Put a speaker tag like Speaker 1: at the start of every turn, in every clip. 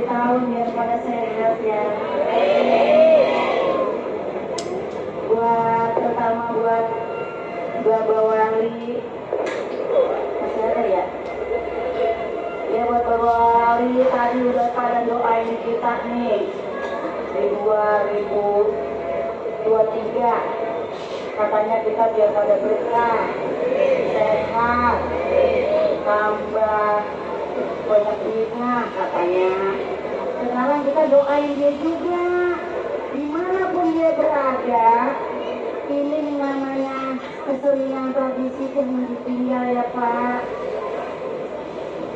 Speaker 1: tahun biar pada sehat ya. Terutama buat Bapak Wali, masih ada ya? Ya buat Bapak Wali tadi udah pada doain kita nih di 2023. Katanya kita biar pada berkah, sehat, tambah banyak duitnya katanya. Sekarang kita doain dia juga, dimanapun dia berada. Ini namanya kesenian tradisi yang ditinggal ya Pak.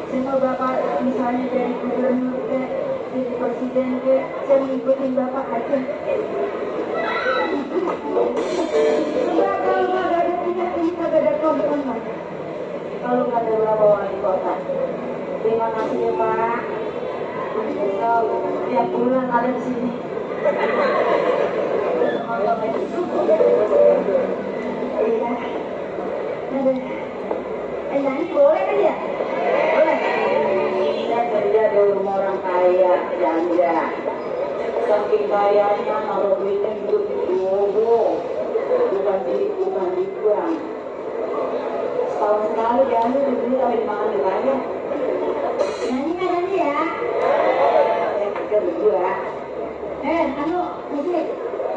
Speaker 1: Semua Bapak misalnya dari gubernur ke jadi presiden ke, saya mengikuti Bapak aja. Sebab kalau nggak ada punya ini kagak ada kompromi. Kalau nggak ada Bapak Wali Kota. Terima kasih ya Pak. Besok tiap bulan ada di sini. Iya. Nyanyi boleh kan ya? Boleh. Saya kerja di rumah orang kaya, janda. Saking kayanya kalau duitnya hidup di Bobo, bukan di bank. Setahun sekali janda dibeli sampai dimakan di kaya. Nyanyi kan nyanyi ya? Saya kerja berdua. Musik.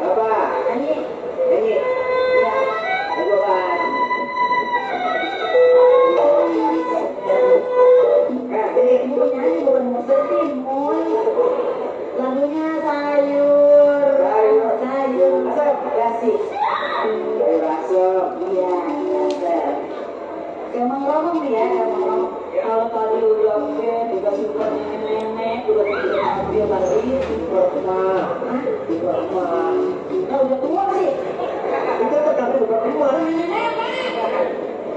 Speaker 1: Apa? Nyanyi. Nyanyi. Iya. Ayo kan. Ini nyanyi bukan musikin, lagunya sayur. Asap. Kasih. Asap. Iya. Asap. Emang ngomong nih ya, emang ngomong. Kalau tadi udah oke, udah suka nenek, udah tidak ambil lagi, rumah. Nah, udah tua sih. Itu tetap super rumah.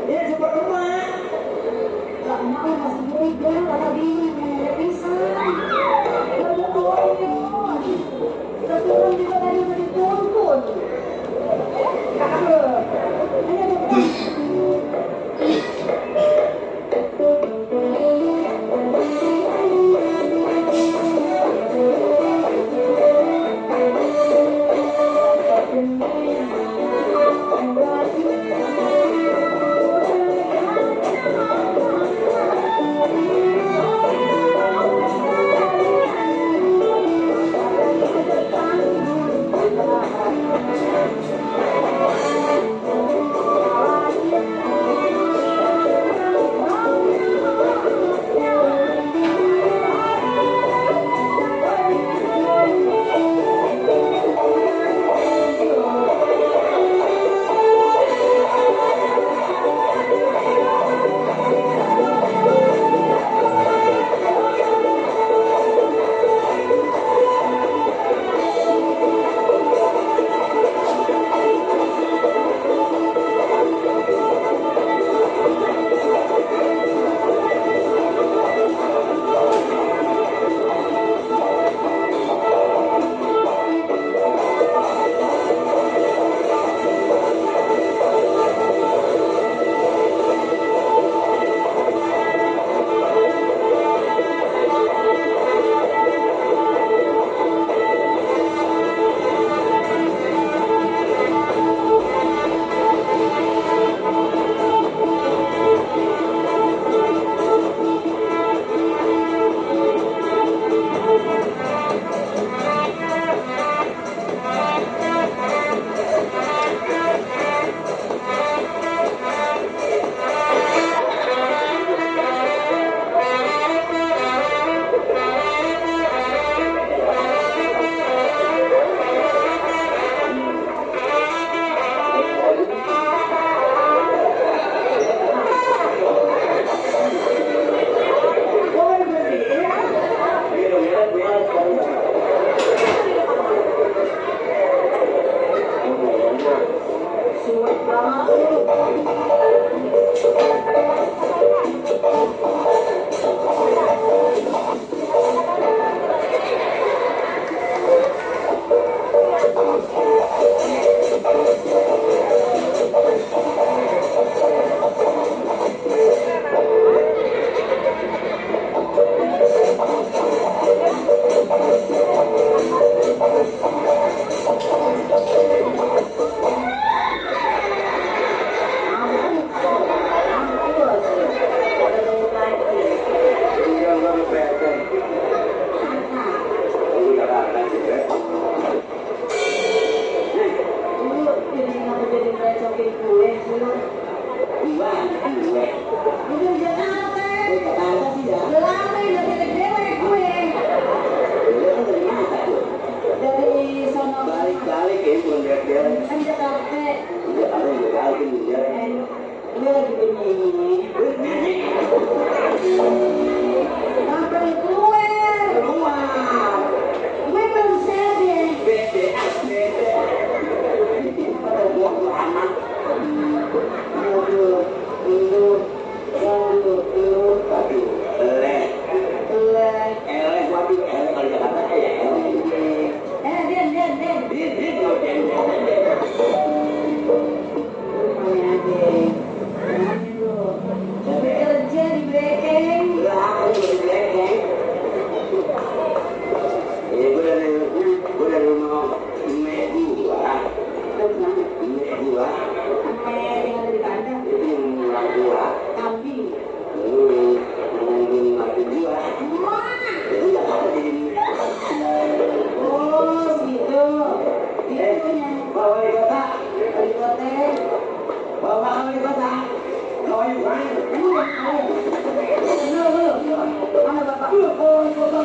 Speaker 1: Dia super rumah. Lah, emak masih muda, kata bini, nenek pisang. Udah tua ini. Kita turun juga tadi udah dituntun. Ayo,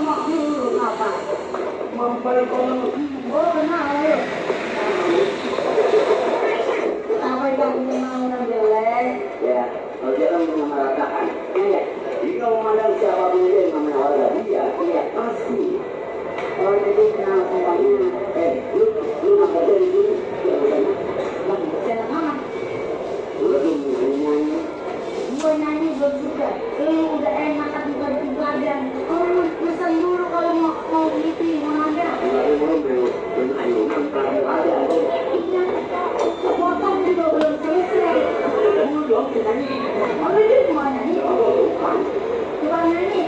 Speaker 1: mak dulu apa? Mampai kono. Oh, kenal ya. Apa yang mau jelek? Ya, kalau dia orang mengatakan, ya, jika memandang siapa pun yang namanya dia, iya pasti. Kalau jadi kenal tempatnya, lu nampak dari dulu, saya mana? Udah tuh nyanyi. Gue nyanyi belum juga. Udah enak tapi bagi badan. Orang pesan dulu kalau mau gitu, mau ada. Belum ayo ada. Iya. Potong juga belum selesai. Dulu dong kita nyanyi. Oh ini mau nyanyi? Coba nyanyi.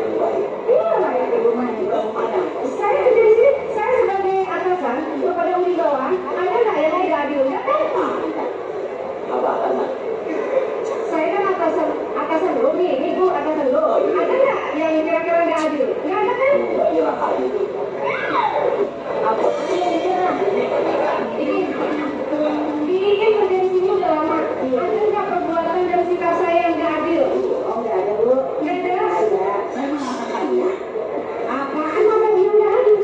Speaker 1: Iya, baik ibu mana? Saya kerja di sini, saya sebagai atasan kepada Umi doang. Ada nggak yang tidak adil? Nggak kan?
Speaker 2: Apa karena?
Speaker 1: Saya kan atasan dulu nih, ibu atasan dulu. Ada nggak yang kira-kira nggak adil? Nggak ada kan?
Speaker 2: Kira adil. Apa?
Speaker 1: Ini kerja di sini udah lama. Ada nggak perbuatan dan sikap saya yang nggak adil?
Speaker 2: Oh, nggak ada bu.
Speaker 1: Nggak ada.
Speaker 2: Saya mengatakannya.
Speaker 1: Apaan apa yang nggak adil?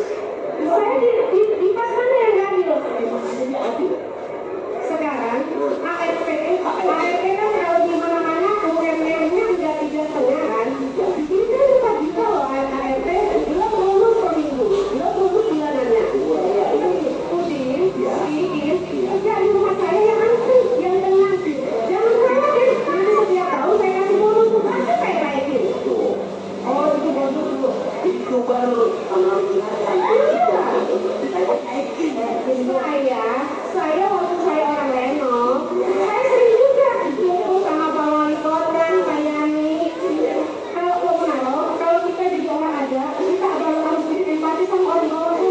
Speaker 1: Saya di pas mana yang nggak adil? Sekarang ART kan kalau di mana-mana UMR-nya udah 3,5 kan? Ini kan 4 juta loh ART, belum lulus per minggu, belum lulus bulanannya. Udin, kerja di rumah saya yang antri, yang dengan jangan saya deh, nanti setiap tahun saya kasih bonus, nanti saya baikin. Oh itu bonus dulu.
Speaker 2: Itu baru pengambilan
Speaker 1: saya waktu saya orang Leno, saya sering juga dukung sama Pak Wali Kota, Pak Yani. Kalau kita jadi orang ada, kita harus empati sama orang-orang.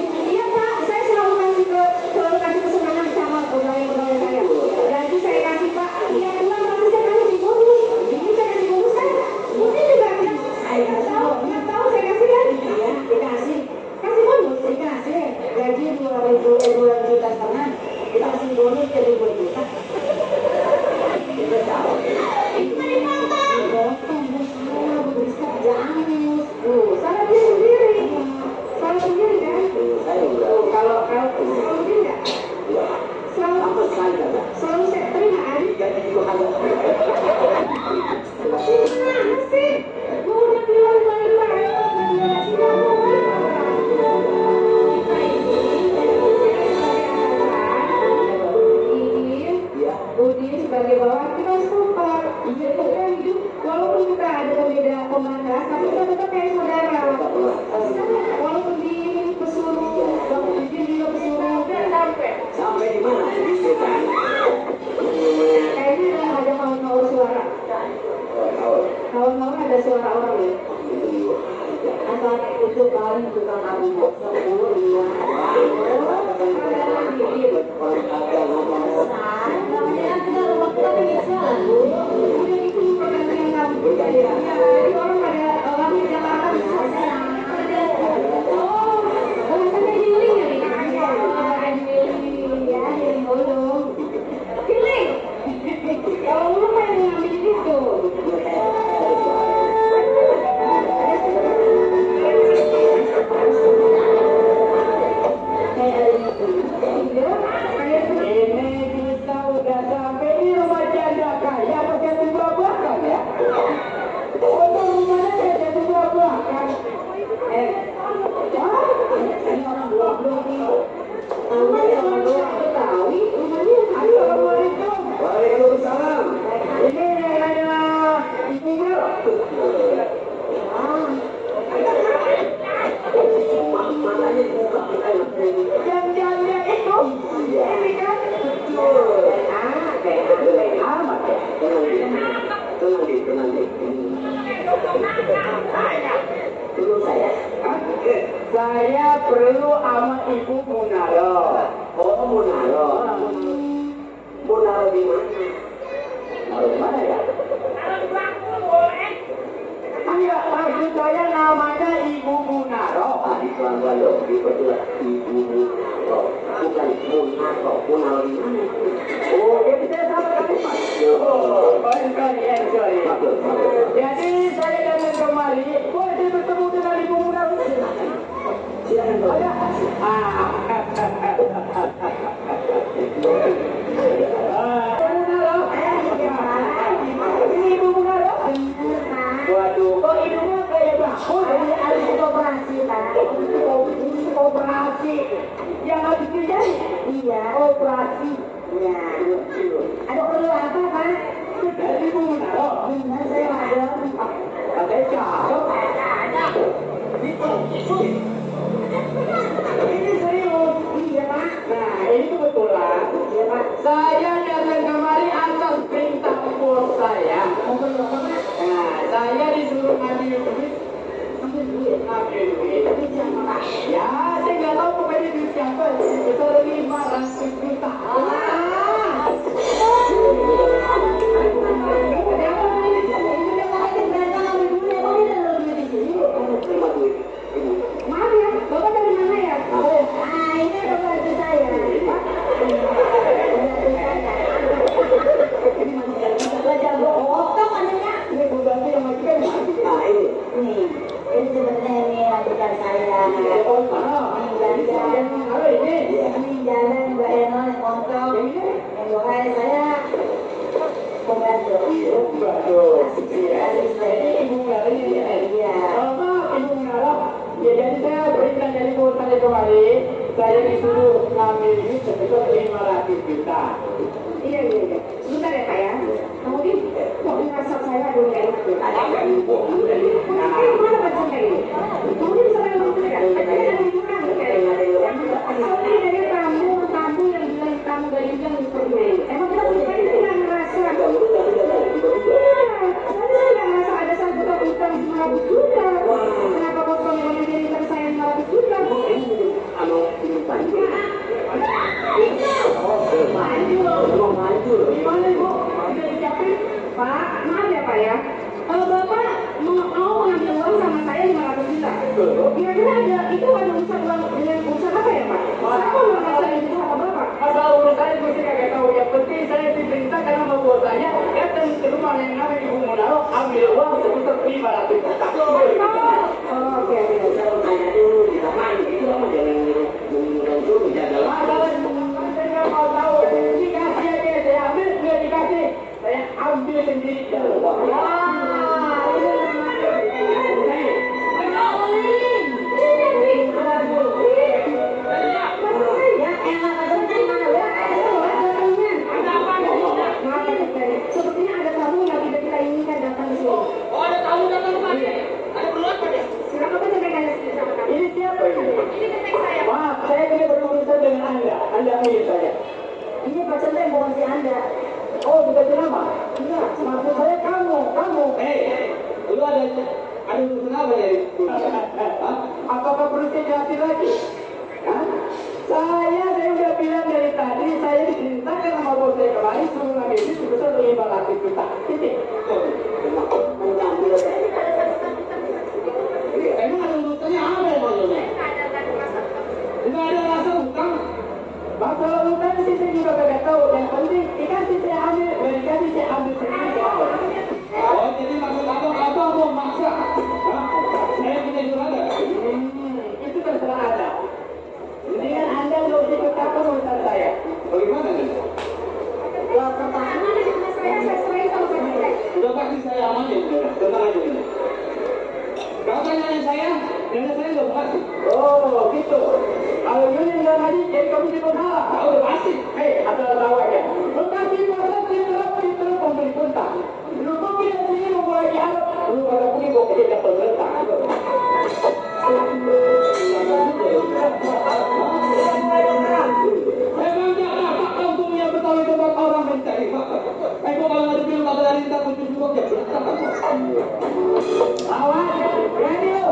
Speaker 1: Iya Pak, saya selalu kasih kesenangan sama pegawai-pegawai saya. Jadi saya kasih Pak, tiap bulan pasti saya kasih bonus. Ini saya kasih bonus kan? Mungkin juga bilang, saya nggak tahu saya kasih kan?
Speaker 2: Iya, dikasih.
Speaker 1: Kasih bonus.
Speaker 2: Dikasih. Gaji 2 juta setengah. Dikasih bonus jadi 2 juta. Kita tahu.
Speaker 1: Salah dia sendiri. Salah sendiri kan?
Speaker 2: Saya udah.
Speaker 1: Kalau sendiri nggak?
Speaker 2: Ya, sama sekali enggak.
Speaker 1: Selalu saya terima kan?
Speaker 2: Gaji juga ada.
Speaker 1: Gimana sih? Mau udah bilang baik-baik, tidak mau. Udin sebagai bawahan kita support. Jadi kita hidup walaupun kita ada beda komunitas, tapi kita tetap kayak saudara. Walaupun di pesuruh, Udin juga pesuruh.
Speaker 2: Sampai di mana?
Speaker 1: Kayaknya ada kawan-kawan suara. Kawan-kawan ada suara orang ya.
Speaker 2: Asal itu paling tukang abu sepuluh dia. Orang kagak ngomong.
Speaker 1: Namanya kita rumah kita pengen jualan, Bu. Udah itu pergantian kamu. Jadi orang pada orang di Jakarta bisa. Oh, bahasanya healing ya nih. Healing ya, healing ulung. Healing. Kalau ulung kan yang ngambil itu.
Speaker 2: Ini kita udah sampai di rumah janda kaya pakai buah-buahan ya. Untuk rumahnya ada buah-buahan. Ini orang buah-buahan nih.
Speaker 1: Namanya orang doang Betawi, rumahnya
Speaker 2: Assalamualaikum. Waalaikumsalam. Ini ada ibunya. Makanya buka yang janda itu. Ini kan betul. Amat ya. Tenang deh. Dulu saya perlu sama Ibu Munaro. Oh, Munaro. Munaro di mana? Munaro di mana ya? Iya, maksud saya namanya Ibu Munaro. Itu gua loh, betul Ibu Munaro. Bukan Munaro. Munaro di mana? Oh, jadi saya sama kali Pak. Sorry. Jadi saya datang kemari, boleh saya bertemu dengan Ibu Munaro? Silakan Pak. Ibu Munaro? Waduh, kok hidungnya kayak bakul?
Speaker 1: habis operasi, Pak.
Speaker 2: Operasi yang habis terjadi?
Speaker 1: Iya.
Speaker 2: Operasi.
Speaker 1: Iya. Ada perlu apa, Pak?
Speaker 2: Dari Ibu Munaro.
Speaker 1: Benar, saya ada.
Speaker 2: Katanya cakep. Ini serius.
Speaker 1: Iya, Pak.
Speaker 2: Nah, ini kebetulan.
Speaker 1: Iya, Pak.
Speaker 2: Saya datang kemari Itu siapa Pak? Ya, saya nggak tahu pokoknya duit siapa. Besar 500 juta.
Speaker 1: Maaf ya, Bapak dari mana ya? Ini ada bantu saya.
Speaker 2: Ini masih jalan.
Speaker 1: Belajar bohong adanya.
Speaker 2: Ini budaknya yang masih kan? Nah, ini.
Speaker 1: Ini sebenarnya ini ajudan saya.
Speaker 2: Oh, mana? Ini jalan. Halo, ini.
Speaker 1: Ini jalan Mbak Eno yang kontrol. Yang doain saya pembantu.
Speaker 2: Ini ibu Ngari ini.
Speaker 1: Iya.
Speaker 2: Ibu Ngara. Ya, jadi saya berikan dari saya kemarin. Saya disuruh ngambil duit sebesar 500 juta.
Speaker 1: Iya. Sebentar ya Pak ya. Kemudian kok merasa saya ada nggak itu? Mana bajunya ini? Kemudian saya mau tidak. Ada yang murah soalnya dari tamu yang bilang tamu dari bilang seperti ini. Emang kita bukan tidak merasa. Saya nggak merasa ada satu utang 500 juta. Kenapa kok suami memberikan saya 500 juta?
Speaker 2: Gimana ibu? Bisa dicapin?
Speaker 1: Pak, maaf ya Pak ya. Kalau Bapak mau mengambil uang sama saya 500 juta, kira-kira ada urusan uang dengan urusan apa ya Pak? Saya mau mengambil itu sama Bapak.
Speaker 2: Asal urusannya gue sih kagak tahu. Yang penting saya diperintah karena sama bosanya datang ke rumah yang namanya Ibu Munaro, ambil uang sebesar 500 juta.
Speaker 1: Oke.
Speaker 2: Saya tanya dulu di mana itu sama jalan suruh jaga masalah. Saya mau tahu dikasih aja saya ambil, nggak dikasih saya ambil sendiri.
Speaker 1: Sepertinya ada tamu yang tidak kita inginkan datang ke sini.
Speaker 2: Oh, ada tamu datang kemari. Ada perlu apa dia?
Speaker 1: Silakan Bapak sampaikan sama kami.
Speaker 2: Ini siapa ini?
Speaker 1: Ini keteng saya.
Speaker 2: Maaf, saya tidak berurusan dengan Anda. Anda milik saya.
Speaker 1: Ini Pak Centeng bukan si Anda.
Speaker 2: Oh, dikasih nama?
Speaker 1: Iya.
Speaker 2: Maksud saya kamu. Lu ada urusan apa dari? Apakah perlu saya jelasin lagi? Hah? Saya udah bilang dari tadi, saya diperintahkan sama bos saya kemarin suruh ngambil itu sebesar 500 juta. Titik. Emang ada urusannya apa ya maksudnya? Enggak ada rasa utang. Masalah utang sih saya juga kagak tahu. Yang penting dikasih saya ambil, nggak dikasih saya ambil sendiri. Oh, jadi maksud apa mau maksa? Saya punya juragan. Itu terserah Anda. Mendingan Anda nggak usah ikut campur urusan saya. Bagaimana nih?
Speaker 1: Lah pertahanan di rumah saya sering sama Pak Centeng.
Speaker 2: Sudah pasti saya amanin, tenang aja ini. Kau tanya saya nggak pasti. Oh, gitu. Kalau ini nggak ngaji, jadi kamu tidak salah. Kau udah pasti. Asal tahu aja. Lu kasih proses itu pembeli punta. Lu pergi dari sini mau mulai diharap. Lu kalau pergi mau kerja ke pemerintah. Emang Jakarta kampungnya Betawi tempat orang mencari fakta. Kok kalau ada film kata dari kita kunci juga ya berapa? Awas, radio.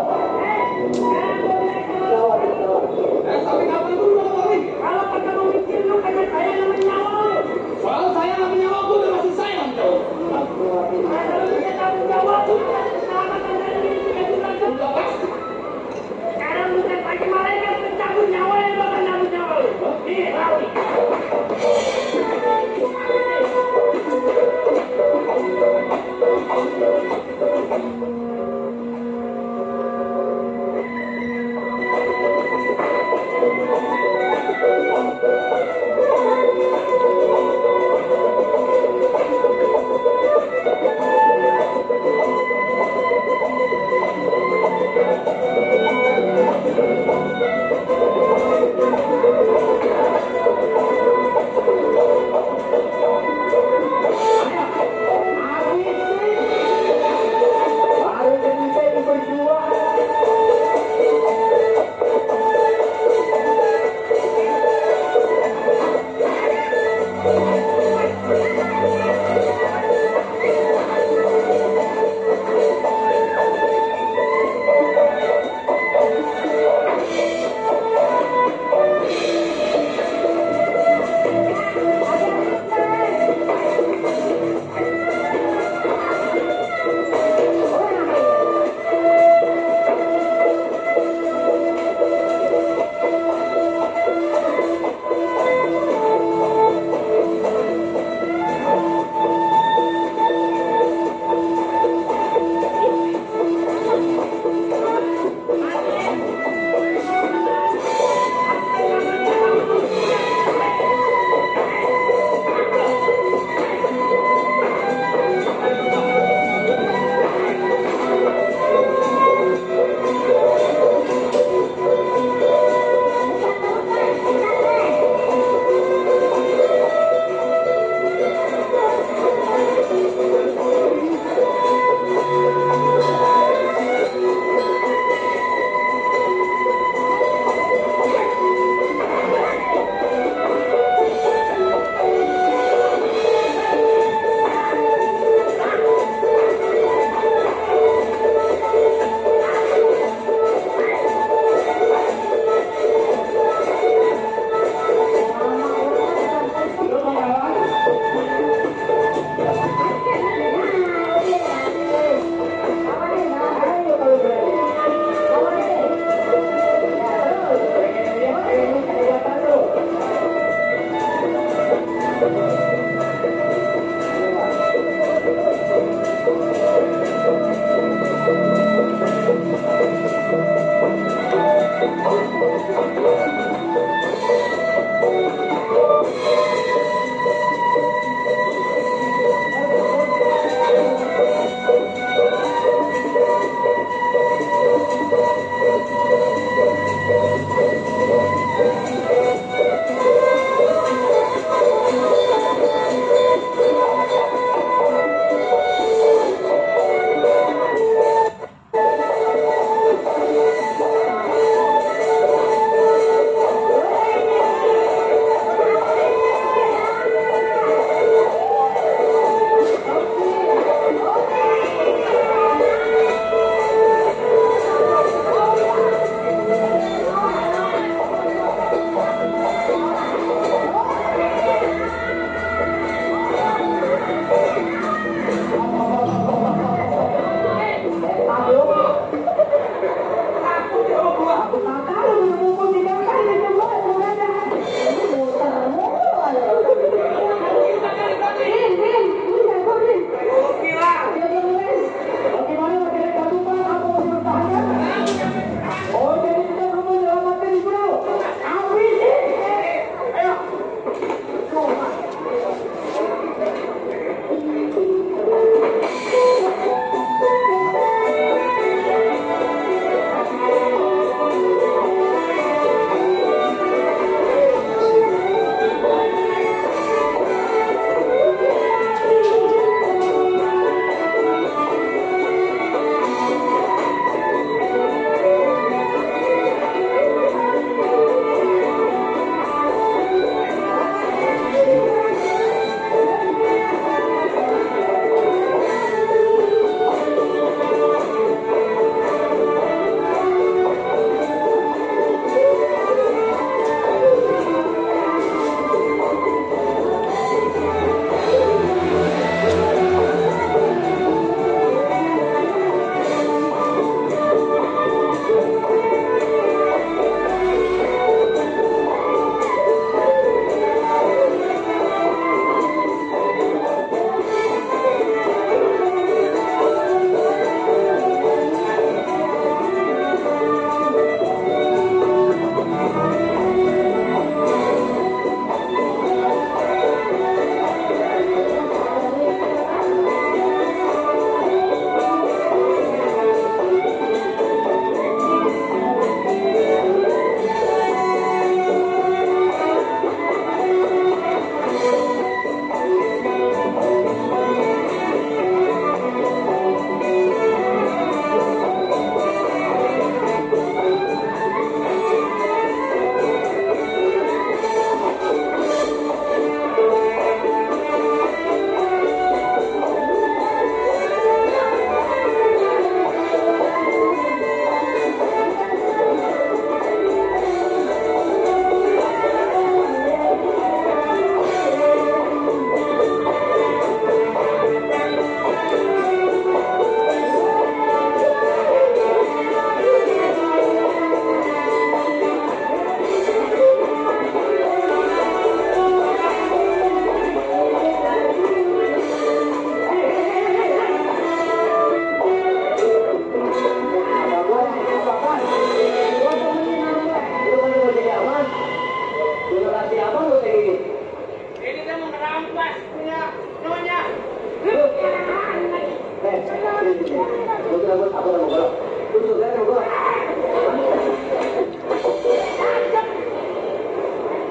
Speaker 2: Sampai kapan dulu Bang Bang? Kalau kata mau mikir lu kayak saya namanya nyawa. buat apa sama golok? Tutup saya sama golok.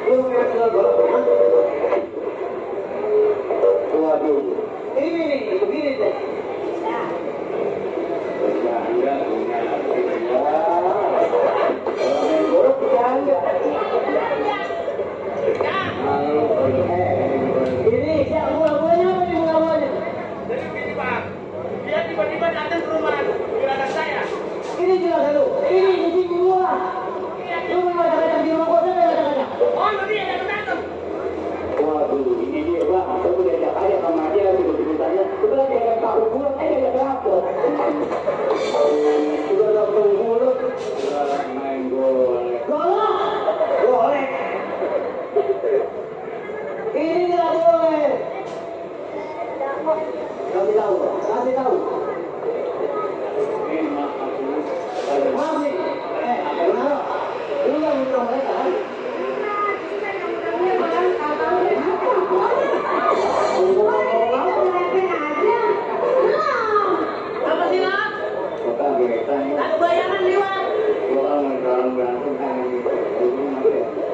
Speaker 2: Lu mau ke golok? Waduh. Ini begini deh. Ini siapa bunga-bunganya apa nih bunga-bunganya?
Speaker 3: Jadi begini Pak, dia tiba-tiba datang ke rumah juragan saya.
Speaker 2: Ini juragan lu. Ini di sini gua. Lu mau macam-macam di rumah gua sana macam-macam.
Speaker 3: Oh, nanti ada datang.
Speaker 2: Waduh, ini dia Pak. Aku diajak aja sama dia tiba-tibanya. Sebelah dia akan tahu pulang aja dia lapor. Sudah langsung mulut. Main golek. Golek. Ini nggak boleh. Kasih tahu. Ini maaf nih. Kenapa? Lu nggak minta mereka kan?
Speaker 3: Apa sih Nak? Ada bayangan lewat.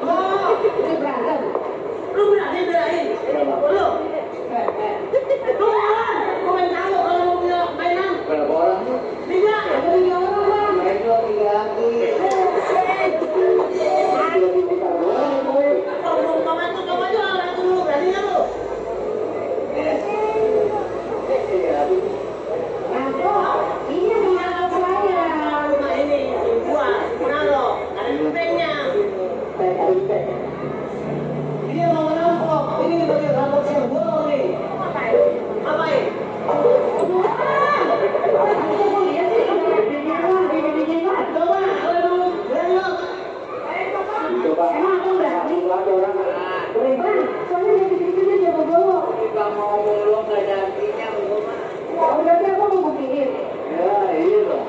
Speaker 3: Oh,
Speaker 2: Ini berantem.
Speaker 3: lu berani belain? Lu? Lu main tahu kalau mau punya mainan?
Speaker 2: Berapa orang?
Speaker 3: 3.
Speaker 2: Ada 3 orang Bang. Main 2 3 lagi.
Speaker 3: Kalau mau main tuh coba aja langsung lu berani nggak lu? Rumah ini gua, Nalo, ada kupengnya.
Speaker 2: Dia mau merampok. Ini bagian rampok yang bolong nih.
Speaker 3: Ngapain? Coba, kalau mau berani lu.
Speaker 2: Coba. Ada orang. Kita mau mulung nggak ada artinya mulung. Ya, iya loh.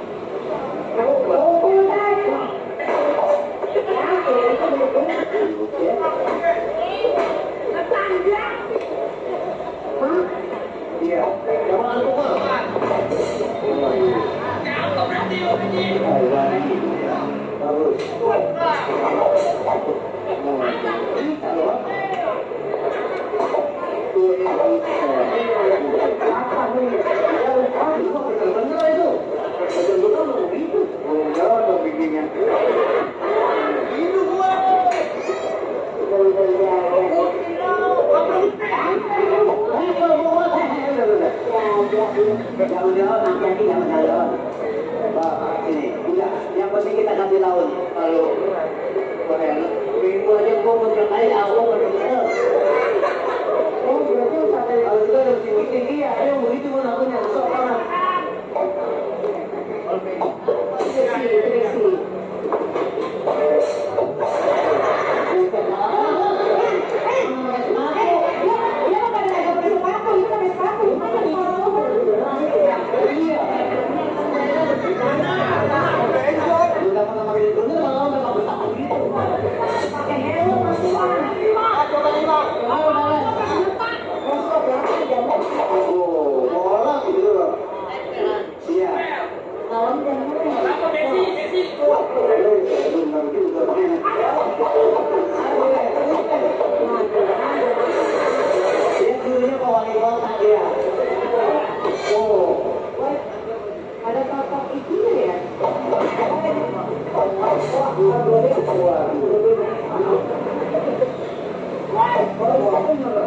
Speaker 2: Iya. Coba aku Pak.
Speaker 3: Jatuh berarti lu ini.
Speaker 2: Bagus.
Speaker 3: Itu gua.
Speaker 2: Yang penting kita kasih tahu kalau minggu aja gua mau kali aku benar-benar. Oh berarti kalau kita harus tinggi ya, ayo begitu pun aku nyesok orang.
Speaker 3: Apa Desi?
Speaker 1: Ada totok isinya ya?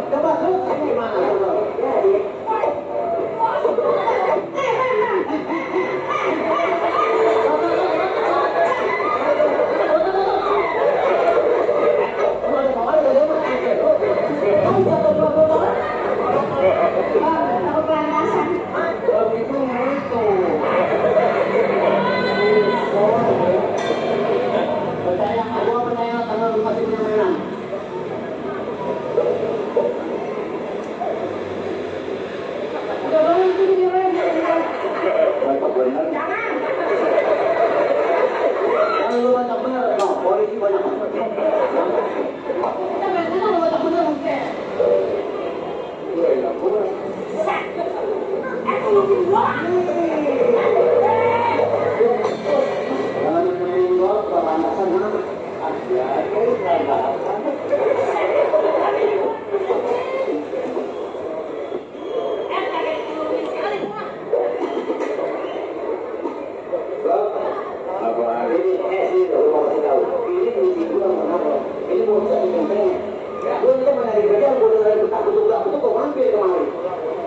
Speaker 2: Coba terus gimana?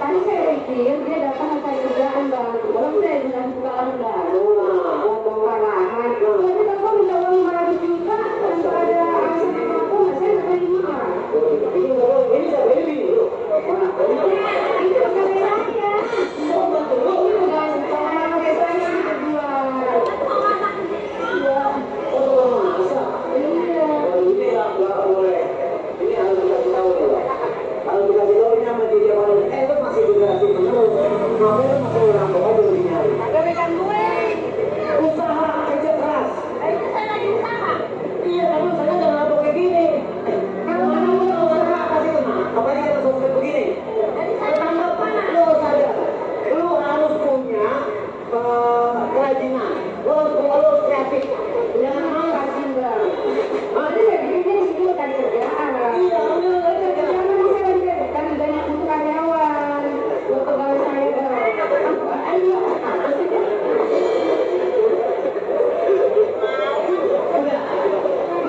Speaker 4: Tadi saya pikir dia datang mencari kerjaan bang. Kalau saya bilang buka lahan baru, lahan. Tapi kalau minta uang 500 juta tanpa ada alasan apa-apa, saya nggak terima. Itu bukan saya. Ini bukan saya yang berdua. Iya.
Speaker 2: Kalau kita bilangnya menjadi itu masih generasi penerus, makanya masih orang tua belum nyari.
Speaker 4: Agak pegang gue.
Speaker 2: Usaha kerja keras.
Speaker 4: Itu saya lagi usaha.
Speaker 2: Iya, tapi saya jangan lapor kayak gini. Kalau kamu udah usaha pasti kena. Apalagi kita sosmed begini. Pertama, lo sadar, lo harus punya kerajinan. Lo harus kreatif. Jangan mau rajin bang.
Speaker 4: Tadi saya pikir dia di situ cari kerjaan.
Speaker 2: Iya, lo kerja.
Speaker 4: Kan banyak untuk karyawan, buat pegawai saya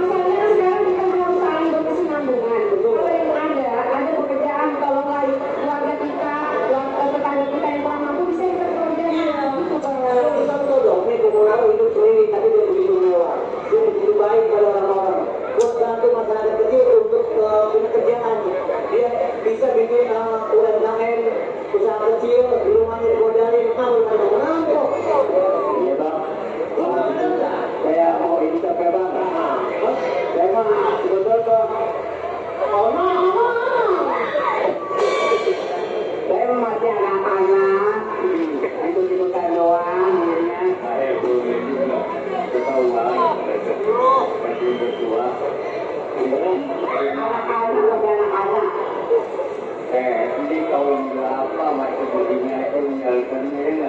Speaker 4: masalahnya sekarang kita harus saling berkesinambungan. Kalau yang ada pekerjaan, kalau nggak keluarga kita, tetangga kita yang kurang mampu bisa kita pekerjaan. Gitu bang.
Speaker 2: Kita betul dong, ini pengaruh hidup sendiri, tapi dia begitu mewah. Dia begitu baik pada orang-orang. Terus bantu masyarakat kecil untuk punya kerjaan. Dia bisa bikin UMKM, usaha kecil, di rumahnya digodalin, merampok. Iya bang. Saya mau insaf ya bang. Saya mah betul bang. Saya mah masih anak-anak. Ikut-ikutan doang. Saya belum juga ketahuan. Masih berdua. Anak-anak. Ini kaum berapa masih begini? Ini